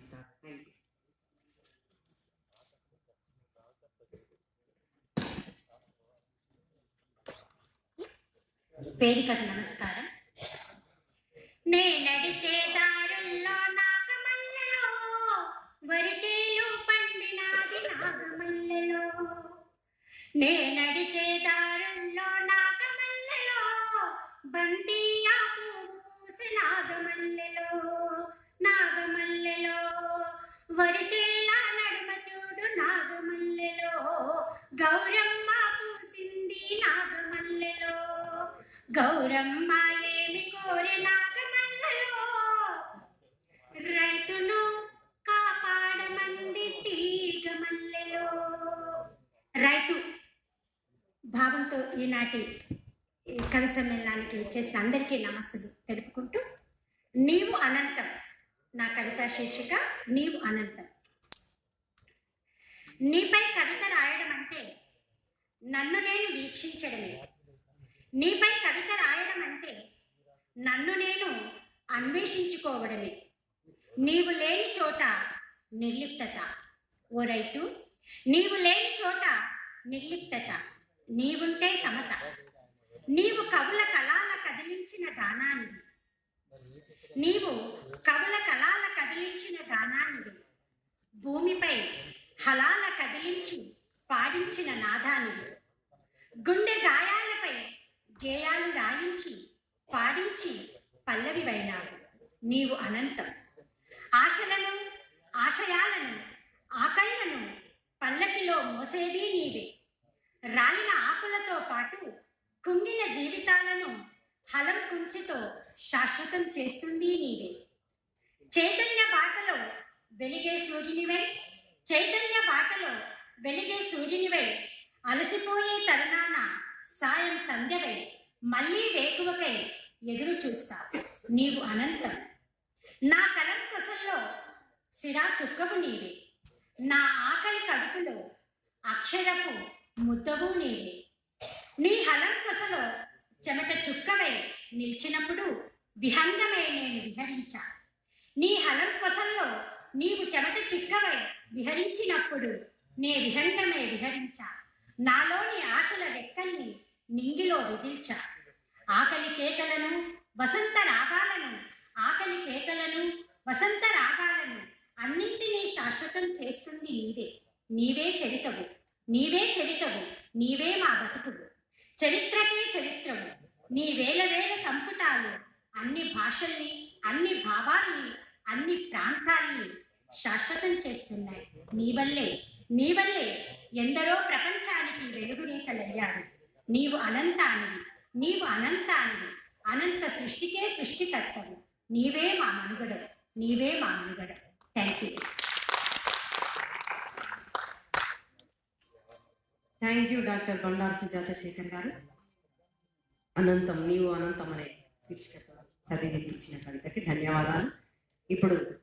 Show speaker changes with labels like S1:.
S1: Start. Thank you.
S2: వేదికకు నమస్కారం. నే నడిచే దారుల్లో నాగమల్లెలో వరిచేలు పండినాది నాగమల్లెలో. నే నడిచే దారుల్లో నాగమల్లెలో బండి ఆకు పూసి నాగమల్లెలో. నాగమల్లెలో వరిచేల నడుమ చూడు నాగమల్లెలో. గౌరమ్మ పూసింది నాగమల్లెలో. గౌరమ్మ ఏమి కోరె నాగమల్లలో. రైతును కాపాడమంది తీగమల్లెలో. రైతు భావంతో ఈనాటి కవి సమ్మేళనానికి చేసిన అందరికీ నమస్సులు తెలుపుకుంటూ, నీవు అనంతం నా కవితా శీర్షిక. నీవు అనంతం. నీపై కవిత రాయడం అంటే నన్ను నేను వీక్షించడమే. నీపై కవిత రాయడం అంటే నన్ను నేను అన్వేషించుకోవడమే. నీవు లేని చోట నిర్లిప్తత. ఓ రైతు, నీవు లేని చోట నిర్లిప్తత. నీవుంటే సమత. నీవు కవుల కళాల కదిలించిన గానానివి. నీవు కవుల కళాల కదిలించిన గానానివి. భూమిపై హలాల కదిలించి పాడించిన నాదానివి. గుండె గాయాలపై గేయాలు రాయించి పాడించి పల్లవివైనావు. నీవు అనంతం. ఆశలను, ఆశయాలను, ఆకళ్లను పల్లకిలో మోసేది నీవే. రాలిన ఆకులతో పాటు కుంగిన జీవితాలను హలం కుంచెతో శాశ్వతం చేస్తుంది నీవే. చైతన్య బాటలో వెలిగే సూర్యునివై, చైతన్య బాటలో వెలిగే సూర్యునివై, అలసిపోయే తరుణాన సాయం సంధ్యవై మళ్ళీ వేకువకై ఎదురు చూస్తా. నీవు అనంతం. నా కలం కొసల్లో సిరా చుక్కవు నీవే. నా ఆకలి కడుపులో అక్షరపు ముద్దవు నీవే. నీ హలం కొసలో చెమట చుక్కవై నిలిచినప్పుడు విహంగమే నేను విహరించా. నీ హలం కొసల్లో నీవు చెమట చిక్కవై విహరించినప్పుడు నే విహంగమే విహరించా. నాలోని ఆశల రెక్కల్ని నింగిలో విదిల్చా. ఆకలి కేకలను, వసంత రాగాలను, ఆకలి కేకలను, వసంత రాగాలను అన్నింటినీ శాశ్వతం చేస్తుంది నీవే. నీవే చరితవు, నీవే చరితవు, నీవే మా బతుకువు. చరిత్రకే చరిత్రవు. నీ వేల వేల సంపుటాలు అన్ని భాషల్ని, అన్ని భావాల్ని, అన్ని ప్రాంతాల్ని శాశ్వతం చేస్తున్నాయి. నీవల్లే, నీవల్లే ఎందరో ప్రపంచానికి వెలుగురేఖలయ్యారు. నీవు అనంతానివి, నీవు అనంతానివి, అనంత సృష్టికే సృష్టికర్తవు. నీవే మా మనుగడవు, నీవే మా మనుగడవు. Thank you.
S1: Thank you doctor Bandaru Sujatha Shekar గారు. అనంతం, నీవు అనంతం అనే శీర్షికతో చదివి వినిపించిన కవితకి ధన్యవాదాలు. ఇప్పుడు